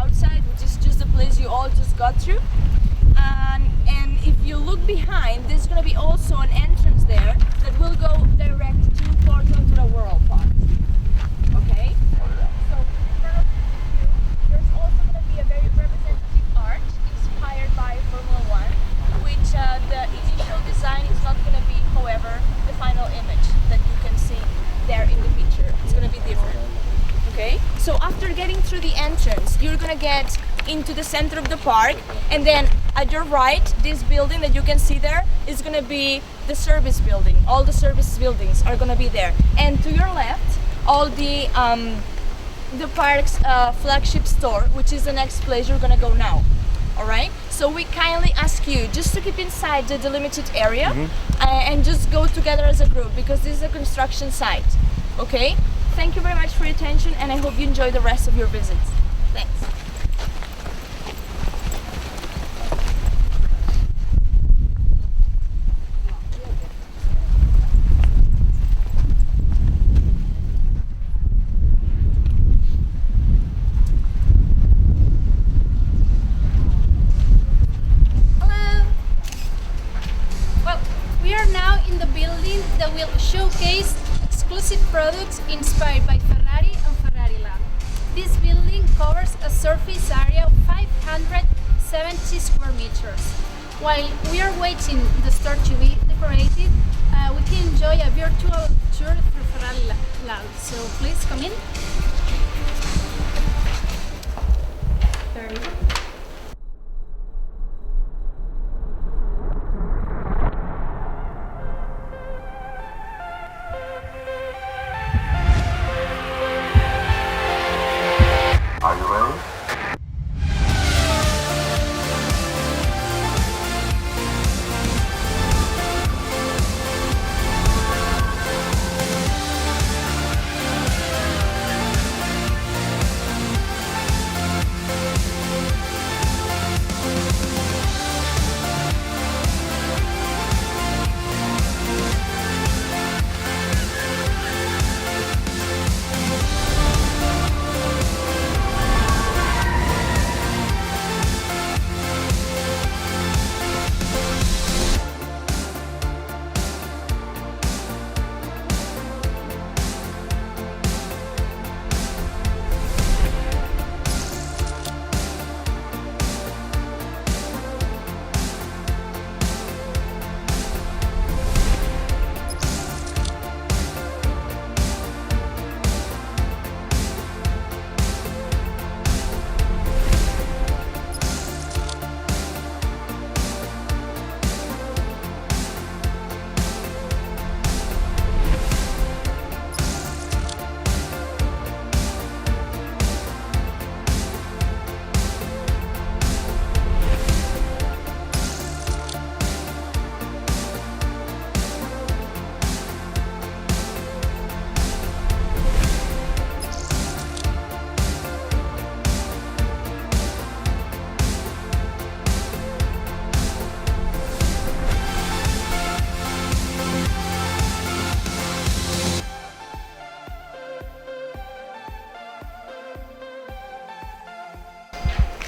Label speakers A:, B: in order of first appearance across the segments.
A: outside, which is just the place you all just got through. And if you look behind, there's going to be also an entrance there that will go direct to PortAventura World Park. Okay? So in front of you, there's also going to be a very representative arch inspired by Formula One, which the initial design is not going to be, however, the final image that you can see there in the picture. It's going to be different. Okay? So after getting through the entrance, you're going to get into the center of the park, and then at your right, this building that you can see there is going to be the service building. All the service buildings are going to be there, and to your left, all the park's flagship store, which is the next place you're going to go now. All right, so we kindly ask you just to keep inside the delimited area and just go together as a group, because this is a construction site. Okay, thank you very much for your attention, and I hope you enjoy the rest of your visits. Thanks.
B: That will showcase exclusive products inspired by Ferrari and Ferrari Land. This building covers a surface area of 570 square meters. While we are waiting the store to be decorated, we can enjoy a virtual tour through Ferrari Land. So please come in. There you go.
C: Are you ready?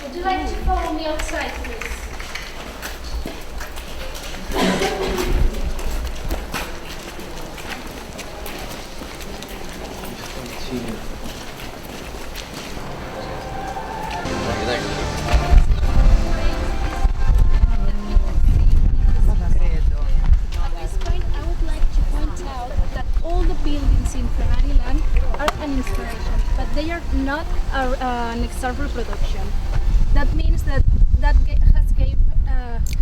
B: Would you like to follow me outside, please? At this point, I would like to point out that all the buildings in Ferrari Land are an inspiration, but they are not an exact reproduction. That means that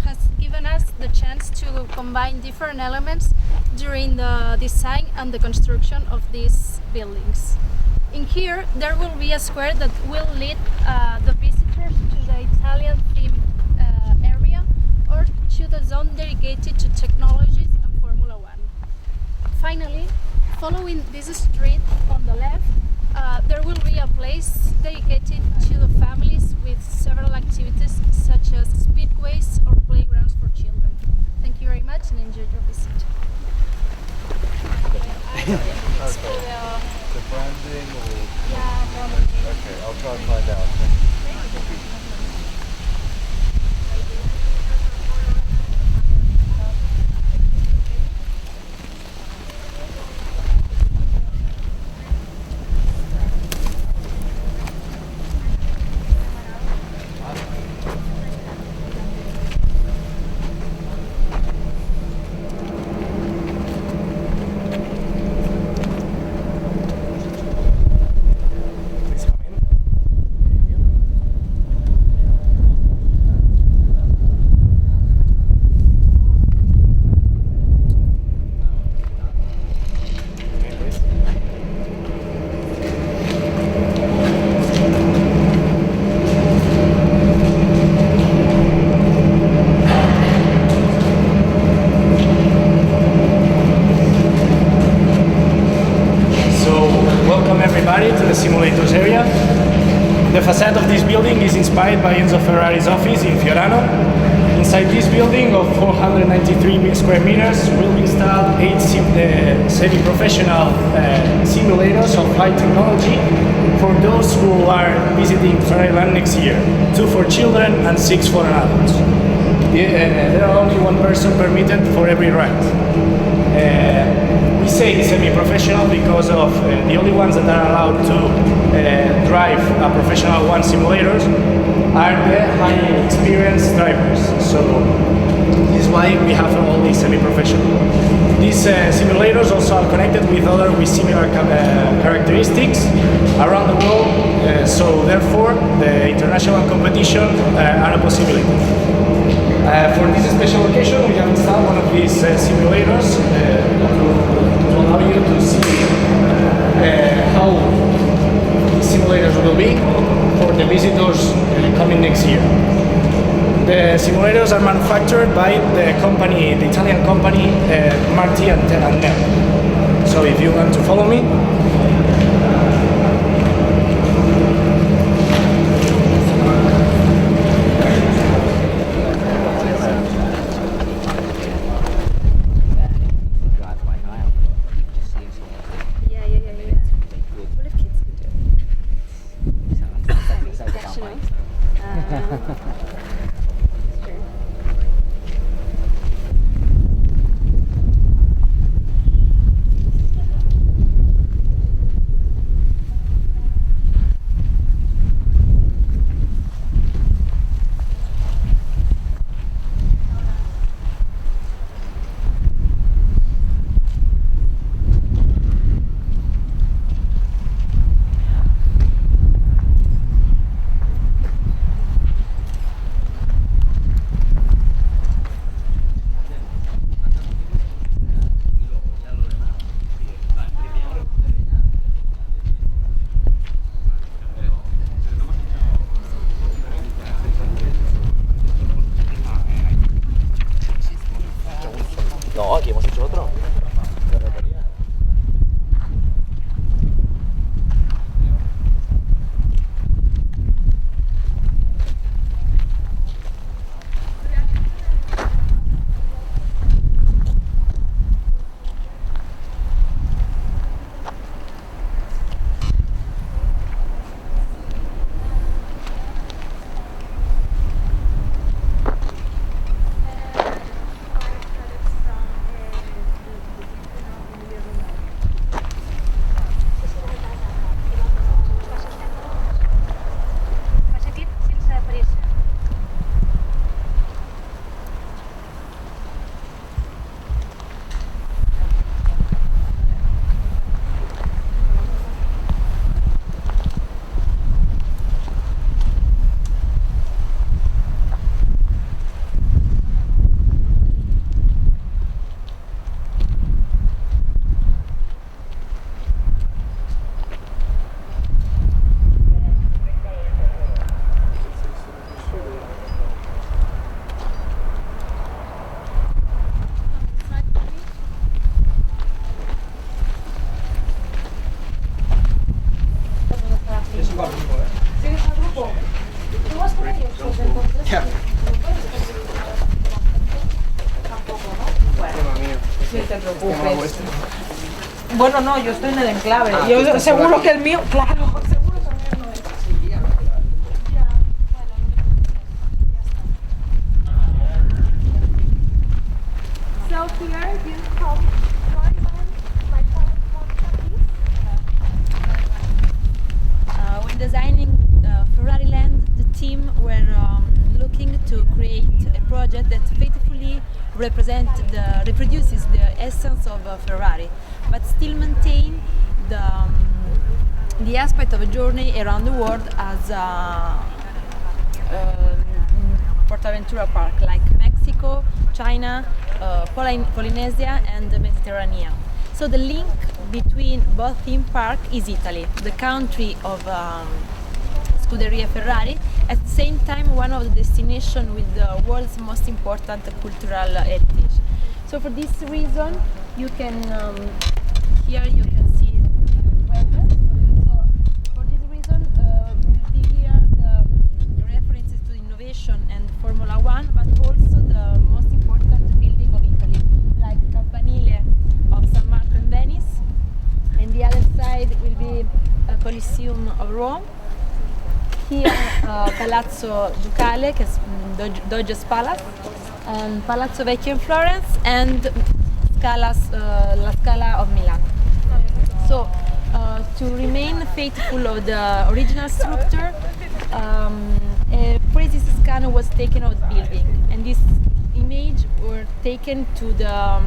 B: has given us the chance to combine different elements during the design and the construction of these buildings. In here, there will be a square that will lead the visitors to the Italian theme area, or to the zone dedicated to technologies and Formula One. Finally, following this street on the left, there will be a place dedicated to the families with several activities such as speedways or playgrounds for children. Thank you very much and enjoy your visit.
C: The branding or...
B: Yeah, probably.
C: Okay, I'll try and find out.
D: The facade of this building is inspired by Enzo Ferrari's office in Fiorano. Inside this building of 493 square meters will be installed 8 semi-professional simulators of high technology for those who are visiting Ferrari Land next year, 2 for children and 6 for adults. There are only 1 person permitted for every ride. We say semi-professional because of the only ones that are allowed to drive a professional one simulators are the high experienced drivers. So this is why we have all these semi-professional. These simulators also are connected with other with similar characteristics around the world. So therefore, the international competition are a possibility. For this special occasion, we have installed one of these simulators to allow you to see how these simulators will be for the visitors coming next year. The simulators are manufactured by the Italian company Marti and Nel. So if you want to follow me.
E: No, aquí hemos hecho otro.
F: Bueno, no, yo estoy en el enclave. Yo seguro que el mío, claro. Seguro que el mío no es.
A: So here you come when designing Ferrari Land, the team were looking to create a project that faithfully reproduces the essence of Ferrari, but still maintain the aspect of a journey around the world as PortAventura Park, like Mexico, China, Polynesia and the Mediterranean. So the link between both theme parks is Italy, the country of Scuderia Ferrari, at the same time one of the destinations with the world's most important cultural heritage. So for this reason, you can here you can see the weather. So for this reason, we will be here
B: Palazzo Ducale, che è Doge's Palace, and Palazzo Vecchio in Florence, and La Scala of Milan. So, to remain faithful of the original structure, a precise scan was taken of the building, and this image were taken to the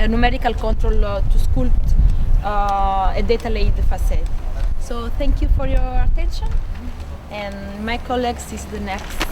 B: numerical control to sculpt a detailed facade. So thank you for your attention, and my colleagues is the next.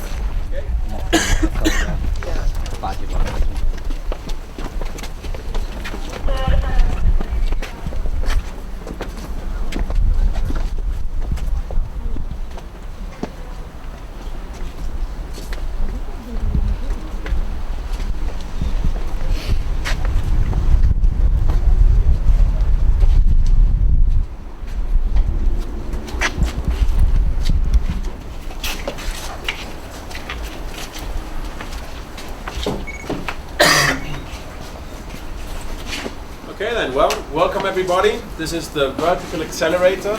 G: Okay then, well, welcome everybody. This is the vertical accelerator,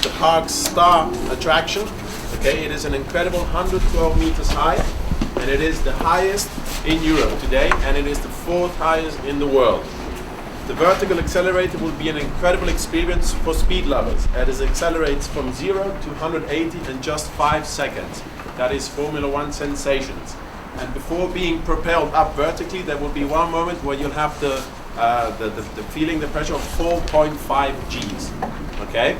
G: the Parks Star attraction. Okay, it is an incredible 112 meters high, and it is the highest in Europe today, and it is the 4th highest in the world. The vertical accelerator will be an incredible experience for speed lovers, as it accelerates from 0 to 180 in just 5 seconds. That is Formula One sensations. And before being propelled up vertically, there will be one moment where you'll have the feeling the pressure of 4.5 Gs. Okay?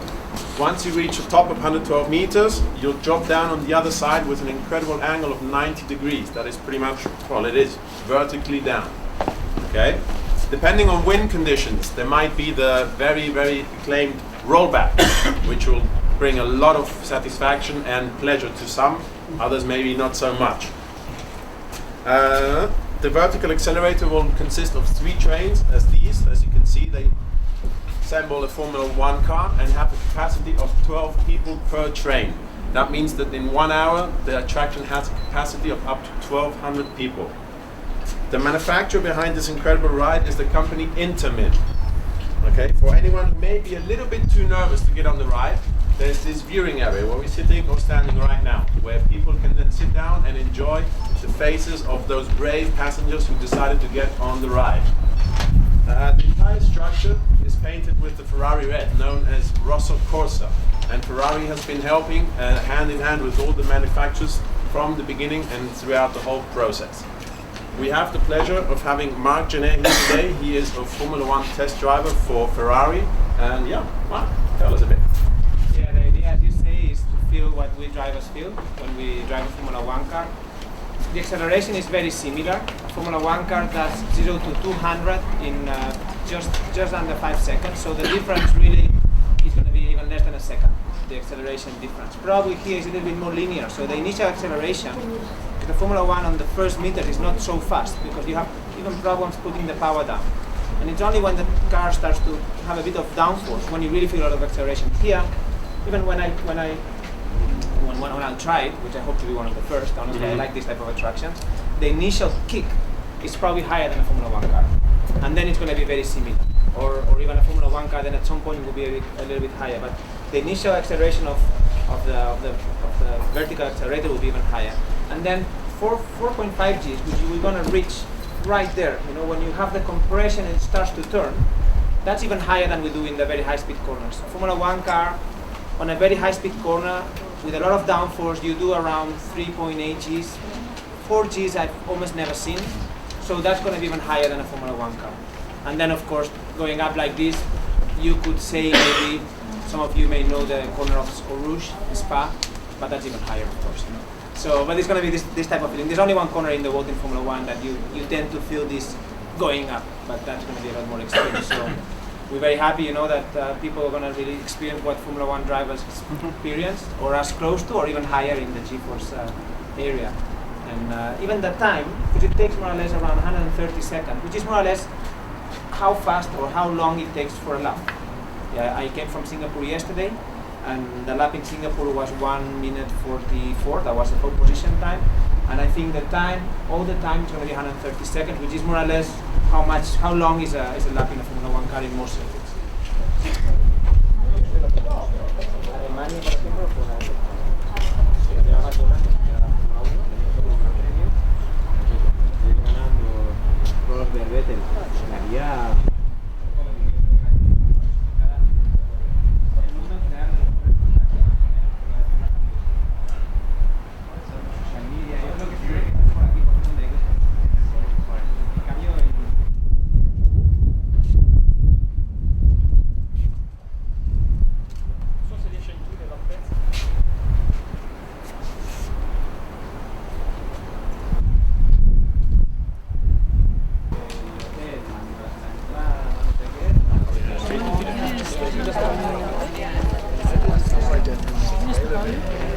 G: Once you reach the top of 112 meters, you'll drop down on the other side with an incredible angle of 90 degrees. That is pretty much, well, it is vertically down. Okay? Depending on wind conditions, there might be the very, very acclaimed rollback, which will bring a lot of satisfaction and pleasure to some, others maybe not so much. The vertical accelerator will consist of 3 trains, as these. As you can see, they assemble a Formula One car and have a capacity of 12 people per train. That means that in 1 hour, the attraction has a capacity of up to 1,200 people. The manufacturer behind this incredible ride is the company Intermin. Okay, for anyone who may be a little bit too nervous to get on the ride, there's this viewing area where we're sitting or standing right now, where people can then sit down and enjoy the faces of those brave passengers who decided to get on the ride. The entire structure is painted with the Ferrari red, known as Rosso Corsa, and Ferrari has been helping hand in hand with all the manufacturers from the beginning and throughout the whole process. We have the pleasure of having Marc Genet here today. He is a Formula One test driver for Ferrari, and yeah, Marc, tell us a bit.
H: Yeah, the idea, as you say, is to feel what we drivers feel when we drive a Formula One car. The acceleration is very similar. A Formula One car does 0 to 200 in just under 5 seconds. So the difference really is going to be even less than a second. The acceleration difference. Probably here is a little bit more linear. So the initial acceleration, the Formula One on the first meter is not so fast because you have even problems putting the power down. And it's only when the car starts to have a bit of downforce when you really feel a lot of acceleration. Here, even when I'll try it, which I hope to be one of the first, honestly, I like this type of attraction, the initial kick is probably higher than a Formula One car. And then it's going to be very similar. Or even a Formula One car, then at some point it will be a little bit higher. But the initial acceleration of the vertical accelerator will be even higher. And then 4.5 Gs, which we're going to reach right there. You know, when you have the compression and it starts to turn, that's even higher than we do in the very high-speed corners. A Formula One car on a very high-speed corner with a lot of downforce, you do around 3.8 Gs. 4 Gs I've almost never seen. So that's going to be even higher than a Formula One car. And then, of course, going up like this, you could say maybe some of you may know the corner of Eau Rouge, Spa, but that's even higher, of course. So, but it's going to be this type of feeling. There's only one corner in the world in Formula One that you tend to feel this going up, but that's going to be a lot more extreme. So we're very happy, you know, that people are going to really experience what Formula One drivers experience, or as close to, or even higher in the G-force area. And even the time, because it takes more or less around 130 seconds, which is more or less how fast or how long it takes for a lap. Yeah, I came from Singapore yesterday, and the lap in Singapore was 1 minute 44. That was the pole position time, and I think the time, all the time, is going to be 130 seconds, which is more or less how long is a lap in a Formula One car in most circuits.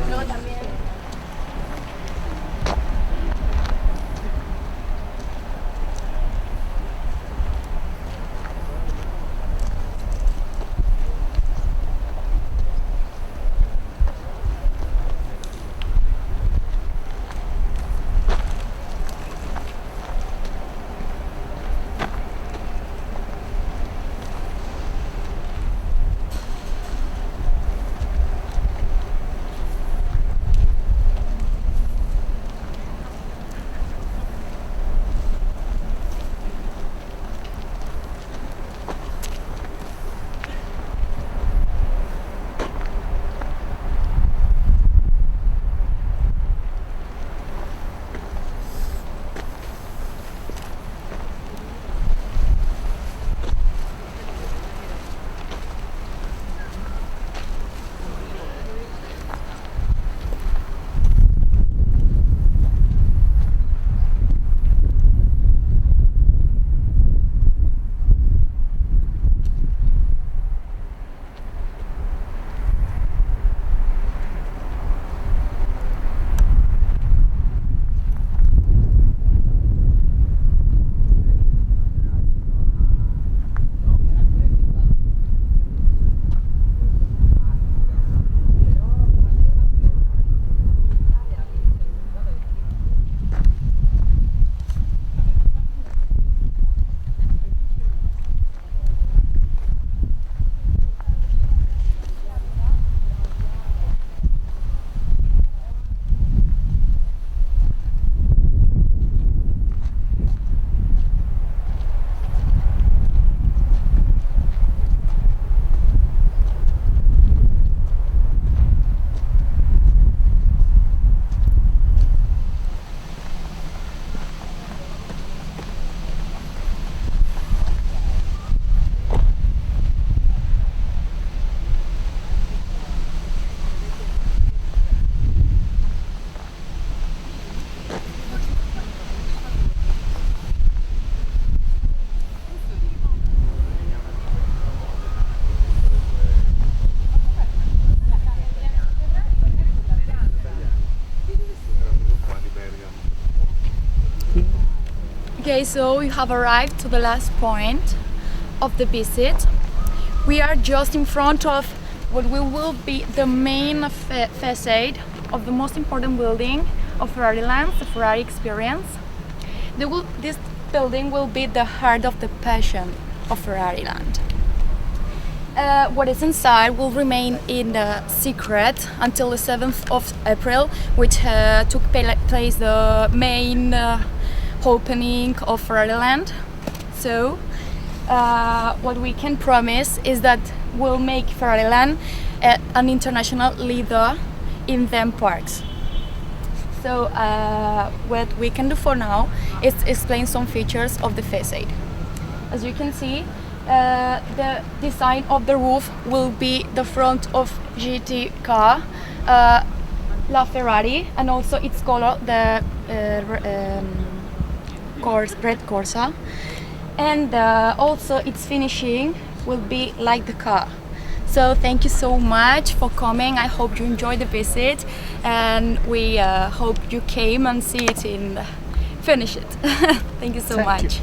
A: Luego también. Okay, so we have arrived to the last point of the visit. We are just in front of what will be the main facade of the most important building of Ferrari Land, the Ferrari experience. This building will be the heart of the passion of Ferrari Land. What is inside will remain in the secret until the 7th of April, which took place the main opening of Ferrari Land. So what we can promise is that we'll make Ferrari Land an international leader in theme parks. So what we can do for now is explain some features of the facade. As you can see, the design of the roof will be the front of GT car, La Ferrari, and also its color, the red Corsa, and also its finishing will be like the car. So thank you so much for coming. I hope you enjoyed the visit, and we hope you came and see it finish it. Thank you so much.